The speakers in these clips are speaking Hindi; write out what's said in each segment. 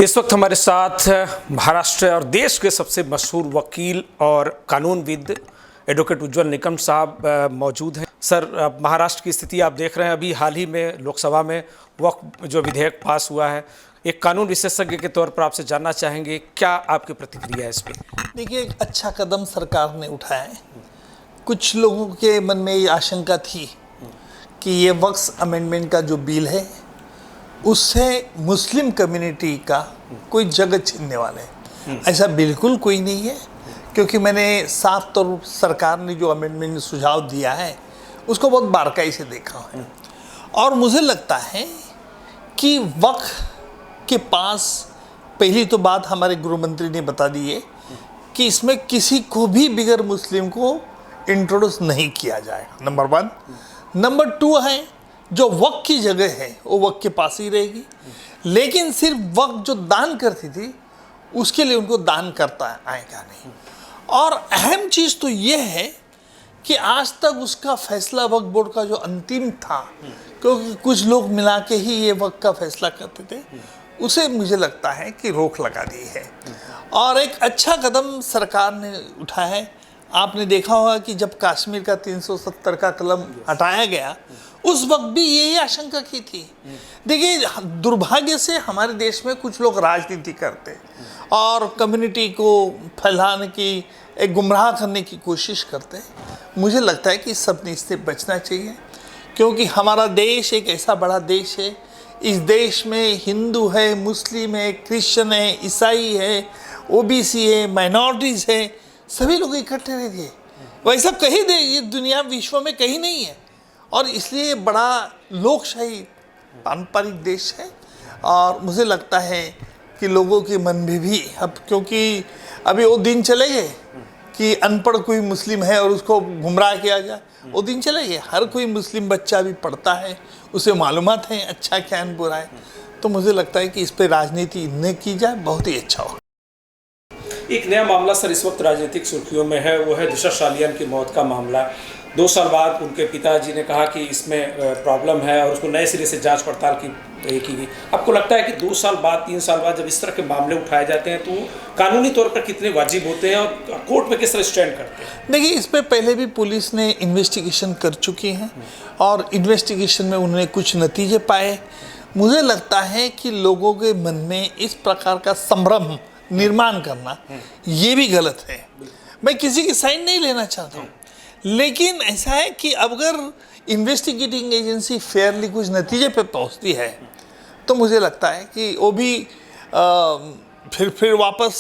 इस वक्त हमारे साथ महाराष्ट्र और देश के सबसे मशहूर वकील और कानूनविद एडवोकेट उज्ज्वल निकम साहब मौजूद हैं। सर, महाराष्ट्र की स्थिति आप देख रहे हैं। अभी हाल ही में लोकसभा में वक्फ जो विधेयक पास हुआ है, एक कानून विशेषज्ञ के तौर पर आपसे जानना चाहेंगे, क्या आपकी प्रतिक्रिया है इस पर? देखिए, एक अच्छा कदम सरकार ने उठाया है। कुछ लोगों के मन में ये आशंका थी कि ये वक्फ अमेंडमेंट का जो बिल है उससे मुस्लिम कम्युनिटी का कोई जगह छीनने वाला है। ऐसा बिल्कुल कोई नहीं है, क्योंकि मैंने साफ तौर सरकार ने जो अमेंडमेंट सुझाव दिया है उसको बहुत बारीकाई से देखा है। और मुझे लगता है कि वक्फ के पास पहली तो बात हमारे गृह मंत्री ने बता दी है कि इसमें किसी को भी बिगर मुस्लिम को इंट्रोड्यूस नहीं किया जाएगा, नंबर 1। नंबर 2 है, जो वक्फ की जगह है वो वक्फ के पास ही रहेगी, लेकिन सिर्फ वक्फ जो दान करती थी उसके लिए उनको दान करता आएगा नहीं। और अहम चीज़ तो ये है कि आज तक उसका फैसला वक्फ बोर्ड का जो अंतिम था, क्योंकि कुछ लोग मिला के ही ये वक्फ का फैसला करते थे, उसे मुझे लगता है कि रोक लगा दी है। और एक अच्छा कदम सरकार ने उठाया है। आपने देखा होगा कि जब कश्मीर का 370 का कलम हटाया गया, उस वक्त भी यही आशंका की थी। देखिए, दुर्भाग्य से हमारे देश में कुछ लोग राजनीति करते और कम्युनिटी को फैलाने की, एक गुमराह करने की कोशिश करते। मुझे लगता है कि सब ने इससे बचना चाहिए, क्योंकि हमारा देश एक ऐसा बड़ा देश है। इस देश में हिंदू है, मुस्लिम है, क्रिश्चियन है, ईसाई है, ओबीसी है, माइनॉरिटीज़ है, सभी लोग इकट्ठे रहते हैं। वैसा कहीं ये दुनिया विश्व में कहीं नहीं है, और इसलिए बड़ा लोकशाही पारंपरिक देश है। और मुझे लगता है कि लोगों के मन में भी अब, क्योंकि अभी वो दिन चले गए कि अनपढ़ कोई मुस्लिम है और उसको गुमराह किया जाए, वो दिन चले गए। हर कोई मुस्लिम बच्चा भी पढ़ता है, उसे मालूमात है अच्छा क्या बुरा है। तो मुझे लगता है कि इस पर राजनीति न की जाए, बहुत ही अच्छा हो। एक नया मामला सर इस वक्त राजनीतिक सुर्खियों में है, वो है दिशा सालियान की मौत का मामला। 2 साल बाद उनके पिताजी ने कहा कि इसमें प्रॉब्लम है और उसको नए सिरे से जांच पड़ताल की गई। आपको लगता है कि 2 साल बाद, 3 साल बाद जब इस तरह के मामले उठाए जाते हैं तो कानूनी तौर पर कितने वाजिब होते हैं और कोर्ट में किस तरह स्टैंड करते हैं? देखिए, इस पर पहले भी पुलिस ने इन्वेस्टिगेशन कर चुकी है और इन्वेस्टिगेशन में उन्होंने कुछ नतीजे पाए। मुझे लगता है कि लोगों के मन में इस प्रकार का संभ्रम निर्माण करना ये भी गलत है। मैं किसी की साइड नहीं लेना चाहता हूँ, लेकिन ऐसा है कि अगर इन्वेस्टिगेटिंग एजेंसी फेयरली कुछ नतीजे पे पहुँचती है तो मुझे लगता है कि वो भी फिर वापस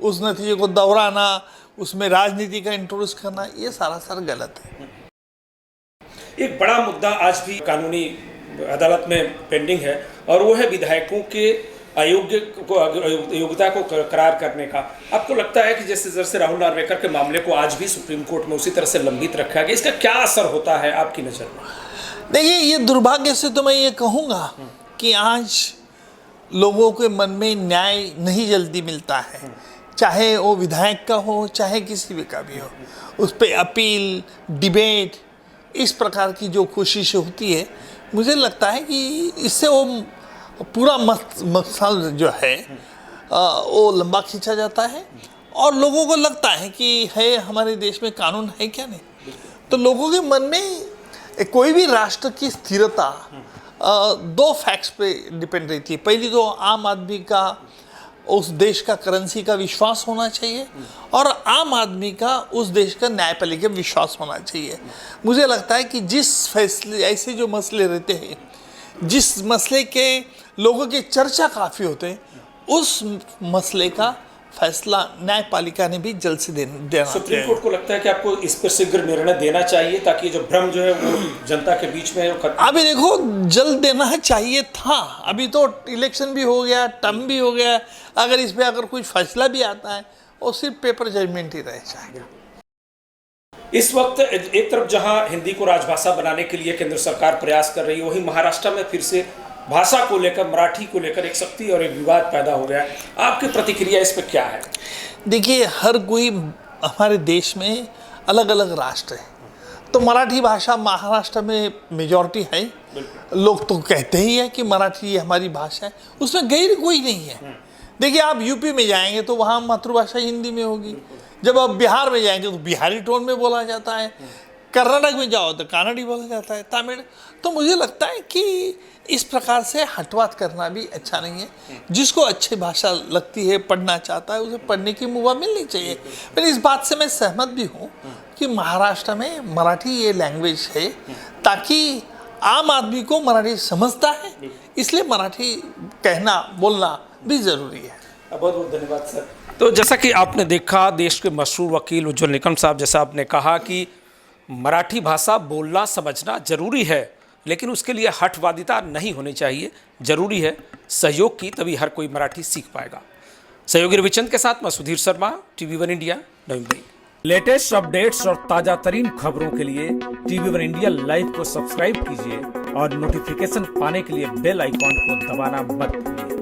उस नतीजे को दोहराना, उसमें राजनीति का इंट्रोड्यूस करना, ये सारा गलत है। एक बड़ा मुद्दा आज भी कानूनी अदालत में पेंडिंग है और वो है विधायकों के अयोग्यता को करार करने का। आपको लगता है कि जैसे राहुल नार्वेकर के मामले को आज भी सुप्रीम कोर्ट में उसी तरह से लंबित रखा गया, इसका क्या असर होता है आपकी नज़र में? देखिए, ये दुर्भाग्य से तो मैं ये कहूँगा कि आज लोगों के मन में न्याय नहीं जल्दी मिलता है, चाहे वो विधायक का हो चाहे किसी भी का भी हो। उस पर अपील, डिबेट, इस प्रकार की जो कोशिश होती है, मुझे लगता है कि इससे वो पूरा मकसद जो है वो लंबा खींचा जाता है और लोगों को लगता है कि है हमारे देश में कानून है क्या नहीं। तो लोगों के मन में कोई भी राष्ट्र की स्थिरता 2 फैक्ट्स पे डिपेंड रहती है। पहली तो आम आदमी का उस देश का करेंसी का विश्वास होना चाहिए और आम आदमी का उस देश का न्यायपालिका विश्वास होना चाहिए। मुझे लगता है कि जिस फैसले, ऐसे जो मसले रहते हैं, जिस मसले के लोगों की चर्चा काफ़ी होते हैं, उस मसले का फैसला न्यायपालिका ने भी जल्द से देना चाहिए। सुप्रीम कोर्ट को लगता है कि आपको इस पर शीघ्र निर्णय देना चाहिए ताकि जो भ्रम जो है वो जनता के बीच में अभी देखो, जल्द देना चाहिए था। अभी तो इलेक्शन भी हो गया, टर्म भी हो गया। अगर इस पर अगर कोई फैसला भी आता है वो सिर्फ पेपर जजमेंट ही रह जाएगा। इस वक्त एक तरफ जहां हिंदी को राजभाषा बनाने के लिए केंद्र सरकार प्रयास कर रही है, वहीं महाराष्ट्र में फिर से भाषा को लेकर, मराठी को लेकर एक सख्ती और एक विवाद पैदा हो गया है। आपकी प्रतिक्रिया इस पर क्या है? देखिए, हर कोई हमारे देश में अलग अलग राष्ट्र है, तो मराठी भाषा महाराष्ट्र में मेजॉरिटी है। लोग तो कहते ही हैं कि मराठी हमारी भाषा है, उसमें गैर कोई नहीं है। देखिए, आप यूपी में जाएंगे तो वहाँ मातृभाषा हिंदी में होगी, जब आप बिहार में जाएंगे तो बिहारी टोन में बोला जाता है, कर्नाटक में जाओ तो कन्नड़ी बोला जाता है, तमिल। तो मुझे लगता है कि इस प्रकार से हटवात करना भी अच्छा नहीं है। जिसको अच्छी भाषा लगती है, पढ़ना चाहता है, उसे पढ़ने की मौका मिलनी चाहिए। पर इस बात से मैं सहमत भी हूँ कि महाराष्ट्र में मराठी ये लैंग्वेज है, ताकि आम आदमी को मराठी समझता है, इसलिए मराठी कहना बोलना भी ज़रूरी है। बहुत बहुत धन्यवाद सर। तो जैसा कि आपने देखा, देश के मशहूर वकील उज्ज्वल निकम साहब, जैसा आपने कहा कि मराठी भाषा बोलना समझना जरूरी है, लेकिन उसके लिए हठवादिता नहीं होनी चाहिए। जरूरी है सहयोग की, तभी हर कोई मराठी सीख पाएगा। सहयोगी रविचंद के साथ मैं सुधीर शर्मा, TV1 इंडिया, नई दिल्ली। लेटेस्ट अपडेट्स और ताजा तरीन खबरों के लिए TV1 इंडिया लाइव को सब्सक्राइब कीजिए और नोटिफिकेशन पाने के लिए बेल आइकॉन को दबाना मत भूलिए।